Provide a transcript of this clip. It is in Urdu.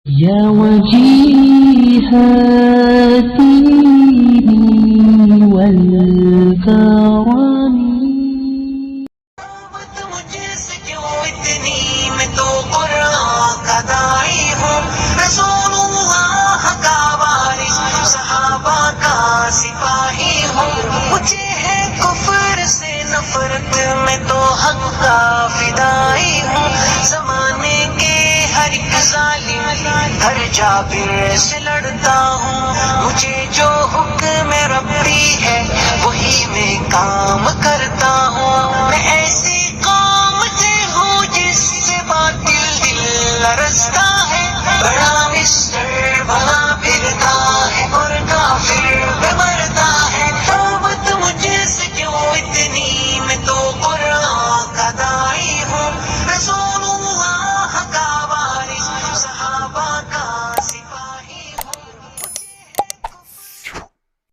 يا وجيها الدين والكرم. مجھ سے کیوں اتنی، میں تو قرآن کا داعی ہوں، رسول اللہ کا وارث، صحابہ کا سپاہی ہوں. مجھے ہے کفر سے نفرت، میں تو حق کا فدائی ہوں. زمانے کے ہر ایک ظالم ہر جابر سے لڑتا ہوں. مجھے جو حکم ربی ہے وہی میں کام کرتا ہوں. میں ایسی قوم سے ہوں جس سے باطل دل لرزتا